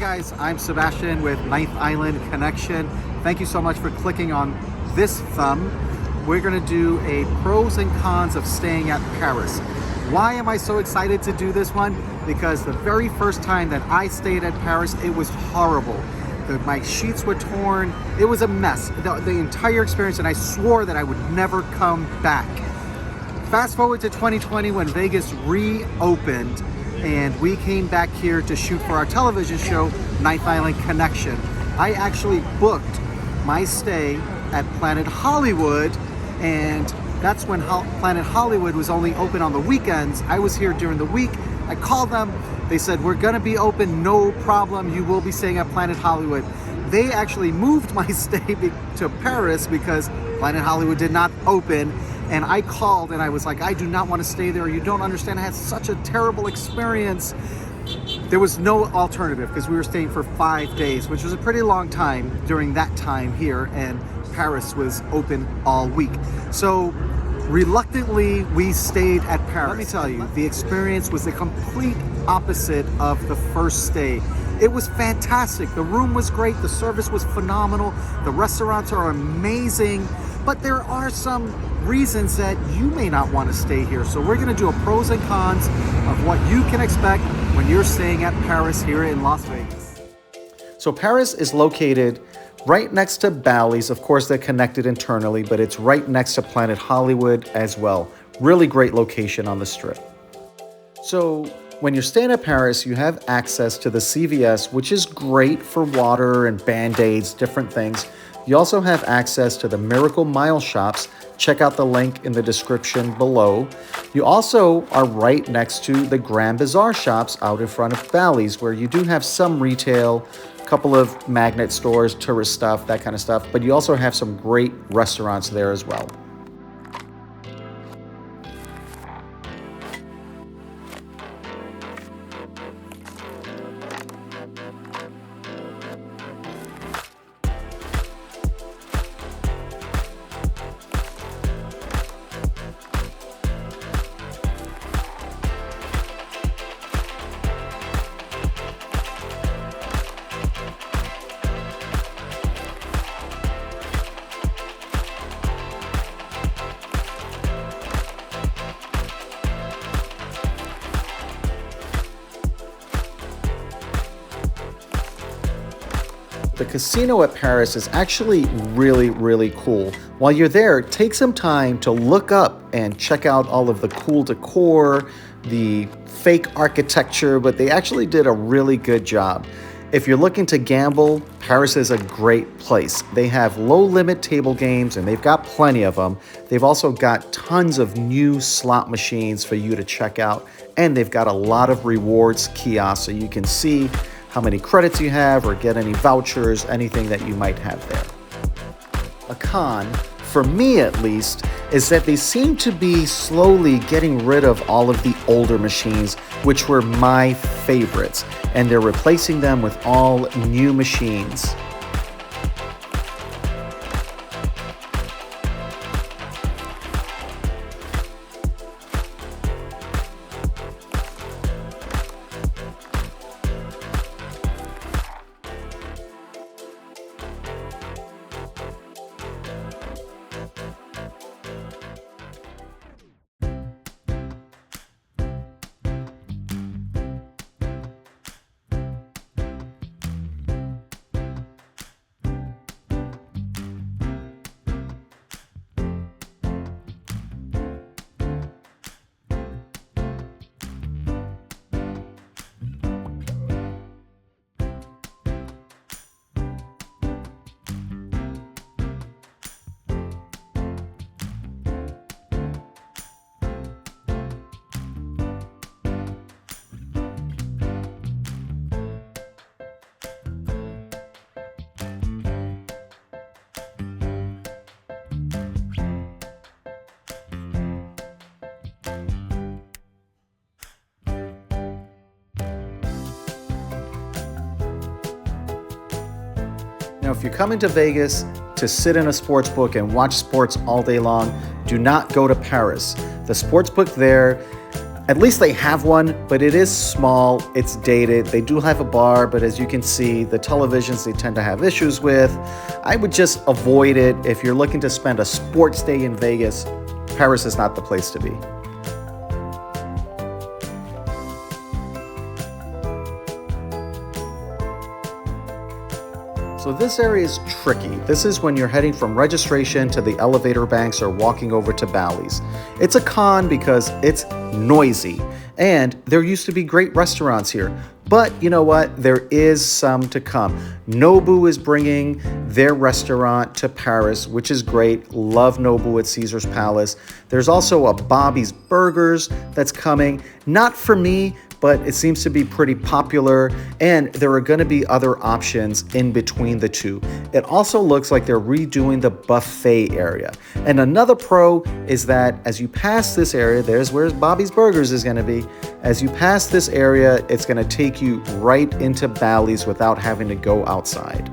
guys, I'm Sebastian with Ninth Island Connection. Thank you so much for clicking on this thumb. We're gonna do a pros and cons of staying at Paris. Why am I so excited to do this one? Because the very first time that I stayed at Paris, it was horrible. My sheets were torn. It was a mess, the entire experience, and I swore that I would never come back. Fast forward to 2020 when Vegas reopened and we came back here to shoot for our television show, Ninth Island Connection. I actually booked my stay at Planet Hollywood, and that's when Planet Hollywood was only open on the weekends. I was here during the week. I called them. They said, we're gonna be open, no problem. You will be staying at Planet Hollywood. They actually moved my stay to Paris because Planet Hollywood did not open. And I called and I was like, I do not want to stay there. You don't understand. I had such a terrible experience. There was no alternative because we were staying for 5 days, which was a pretty long time during that time here. And Paris was open all week. So reluctantly, we stayed at Paris. Let me tell you, the experience was the complete opposite of the first stay. It was fantastic. The room was great. The service was phenomenal. The restaurants are amazing. But there are some reasons that you may not want to stay here. So we're going to do a pros and cons of what you can expect when you're staying at Paris here in Las Vegas. So Paris is located right next to Bally's. Of course, they're connected internally, but it's right next to Planet Hollywood as well. Really great location on the Strip. So when you're staying at Paris, you have access to the CVS, which is great for water and Band-Aids, different things. You also have access to the Miracle Mile shops. Check out the link in the description below. You also are right next to the Grand Bazaar shops out in front of Bally's, where you do have some retail, a couple of magnet stores, tourist stuff, that kind of stuff, but you also have some great restaurants there as well. The casino at Paris is actually really cool. While you're there, take some time to look up and check out all of the cool decor, the fake architecture, but they actually did a really good job. If you're looking to gamble, Paris is a great place. They have low limit table games and they've got plenty of them. They've also got tons of new slot machines for you to check out, and they've got a lot of rewards kiosks so you can see how many credits you have or get any vouchers, anything that you might have there. A con, for me at least, is that they seem to be slowly getting rid of all of the older machines, which were my favorites, and they're replacing them with all new machines. Now, if you're coming to Vegas to sit in a sports book and watch sports all day long, do not go to Paris. The sports book there At least they have one, but it is small, it's dated. They do have a bar, but as you can see, the televisions they tend to have issues with. I would just avoid it. If you're looking to spend a sports day in Vegas, Paris is not the place to be. So this area is tricky. This is when you're heading from registration to the elevator banks or walking over to Bally's. It's a con because it's noisy, and there used to be great restaurants here. But you know what? There is some to come. Nobu is bringing their restaurant to Paris, which is great. Love Nobu at Caesar's Palace. There's also a Bobby's Burgers that's coming. Not for me, but it seems to be pretty popular, and there are going to be other options in between the two. It also looks like they're redoing the buffet area. And another pro is that as you pass this area, there's where Bobby's Burgers is going to be. As you pass this area, it's going to take you right into Bally's without having to go outside.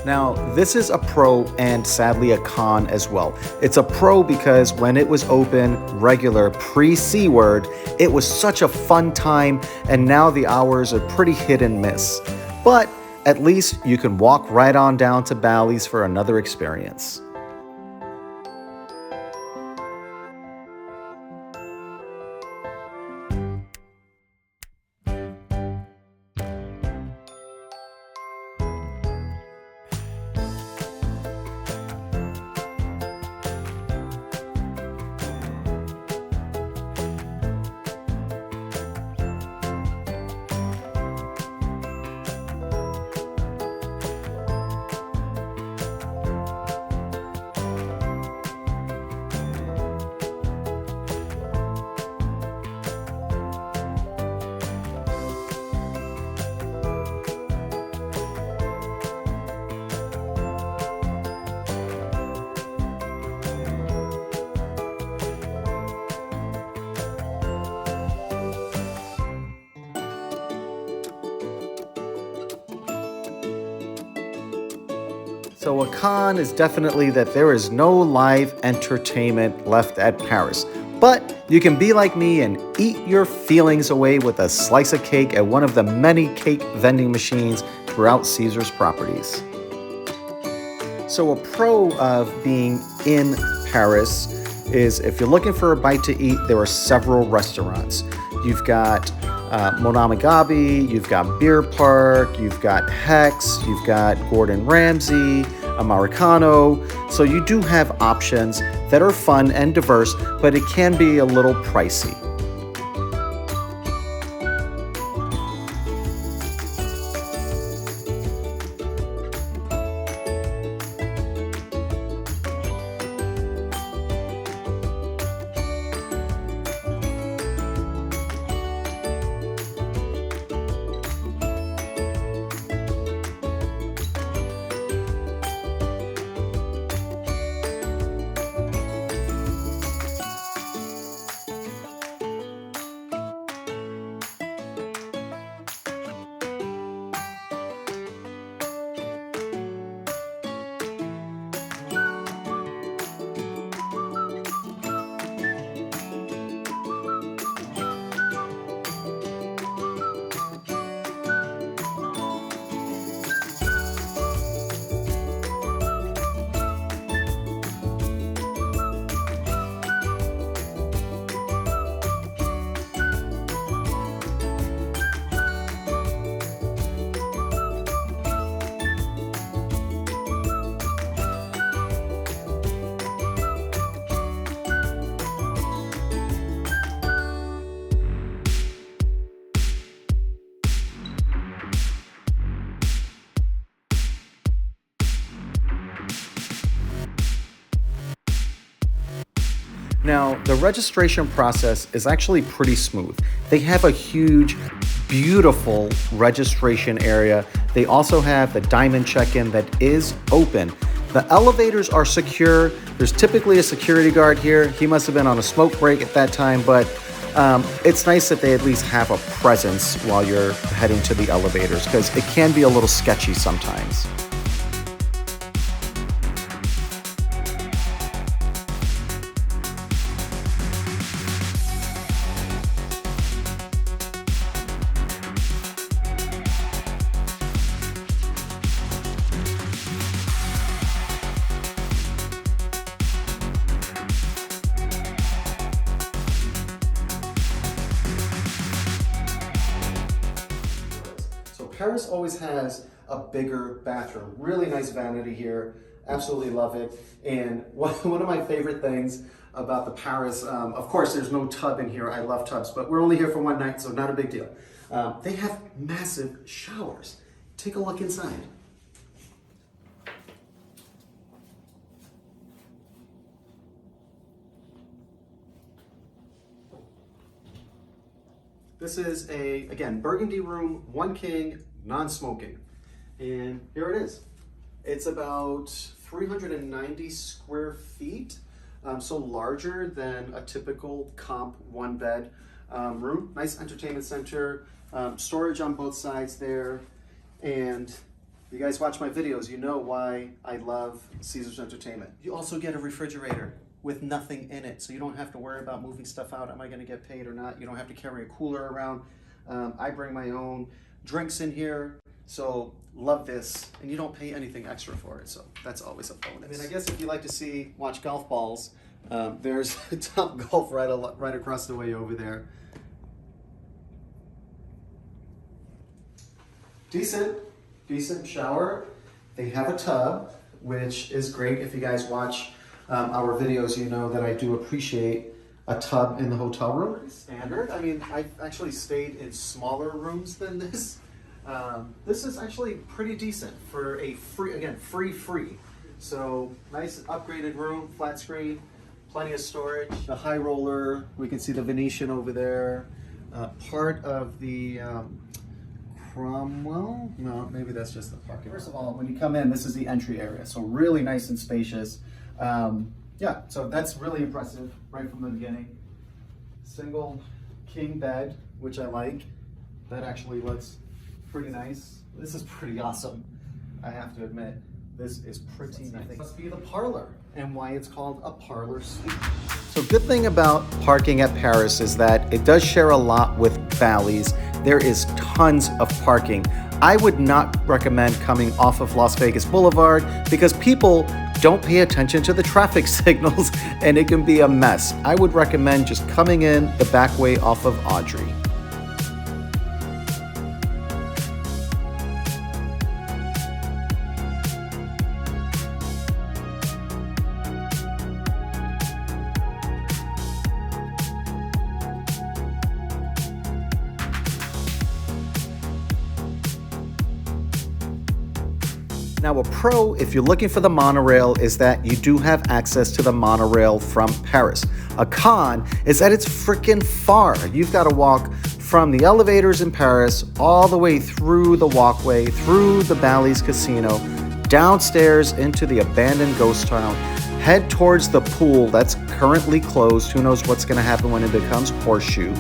Now, this is a pro and sadly a con as well. It's a pro because when it was open, regular, pre-C word, it was such a fun time, and now the hours are pretty hit and miss. But at least you can walk right on down to Bally's for another experience. So a con is definitely that there is no live entertainment left at Paris. But you can be like me and eat your feelings away with a slice of cake at one of the many cake vending machines throughout Caesar's properties. So a pro of being in Paris is if you're looking for a bite to eat, there are several restaurants. You've got Monamagabi, you've got Beer Park, you've got Hex, you've got Gordon Ramsay, Americano. So you do have options that are fun and diverse, but it can be a little pricey. Now, the registration process is actually pretty smooth. They have a huge, beautiful registration area. They also have the diamond check-in that is open. The elevators are secure. There's typically a security guard here. He must have been on a smoke break at that time, but it's nice that they at least have a presence while you're heading to the elevators, because it can be a little sketchy sometimes. Paris always has a bigger bathroom. Really nice vanity here. Absolutely love it. And one of my favorite things about the Paris, of course there's no tub in here. I love tubs, but we're only here for one night, so not a big deal. They have massive showers. Take a look inside. This is a, again, burgundy room, 1 king, non-smoking. And here it is. It's about 390 square feet, so larger than a typical comp 1-bed room. Nice entertainment center, storage on both sides there. And you guys watch my videos, you know why I love Caesars Entertainment. You also get a refrigerator with nothing in it, so you don't have to worry about moving stuff out. Am I gonna get paid or not? You don't have to carry a cooler around. I bring my own drinks in here, so love this. And you don't pay anything extra for it, so that's always a bonus. I mean, I guess if you like to watch golf balls, there's Top Golf right across the way over there. Decent shower. They have a tub, which is great. If you guys watch our videos, you know that I do appreciate a tub in the hotel room. Standard. I mean, I've actually stayed in smaller rooms than this. This is actually pretty decent for a free. So nice upgraded room, flat screen, plenty of storage. The high roller, we can see the Venetian over there. Part of the Cromwell? No, maybe that's just the parking. First of all, when you come in, this is the entry area. So really nice and spacious. Yeah, so that's really impressive right from the beginning. Single king bed, which I like. That actually looks pretty nice. This is pretty awesome, I have to admit. This is pretty nice. It must be the parlor, and why it's called a parlor suite. So good thing about parking at Paris is that it does share a lot with Bally's. There is tons of parking. I would not recommend coming off of Las Vegas Boulevard because people don't pay attention to the traffic signals and it can be a mess. I would recommend just coming in the back way off of Audrey. Now, a pro, if you're looking for the monorail, is that you do have access to the monorail from Paris. A con is that it's freaking far. You've got to walk from the elevators in Paris all the way through the walkway, through the Bally's Casino, downstairs into the abandoned ghost town, head towards the pool that's currently closed. Who knows what's going to happen when it becomes Horseshoe.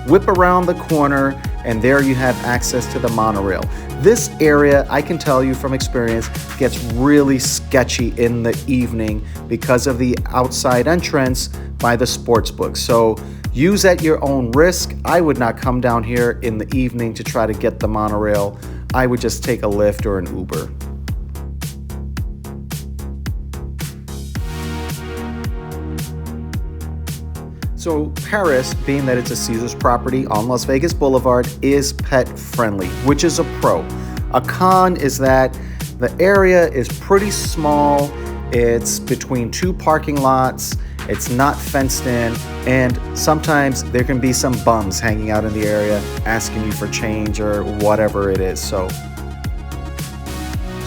Whip around the corner, and there you have access to the monorail. This area, I can tell you from experience, gets really sketchy in the evening because of the outside entrance by the sports book. So use at your own risk. I would not come down here in the evening to try to get the monorail. I would just take a Lyft or an Uber. So Paris, being that it's a Caesars property on Las Vegas Boulevard, is pet friendly, which is a pro. A con is that the area is pretty small. It's between 2 parking lots. It's not fenced in. And sometimes there can be some bums hanging out in the area asking you for change or whatever it is. So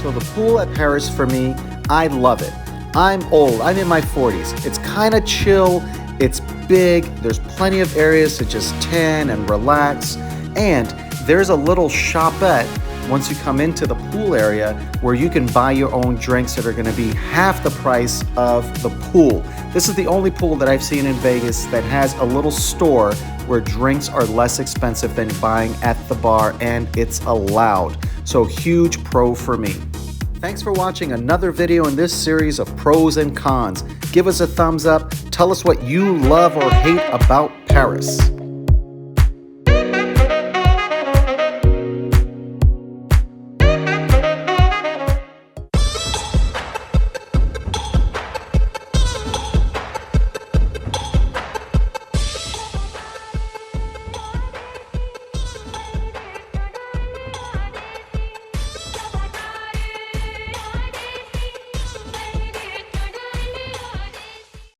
the pool at Paris for me, I love it. I'm old. I'm in my 40s. It's kind of chill. It's big, there's plenty of areas to just tan and relax, and there's a little shopette once you come into the pool area where you can buy your own drinks that are going to be half the price of the pool. This is the only pool that I've seen in Vegas that has a little store where drinks are less expensive than buying at the bar, and it's allowed. So huge pro for me. Thanks for watching another video in this series of pros and cons. Give us a thumbs up. Tell us what you love or hate about Paris.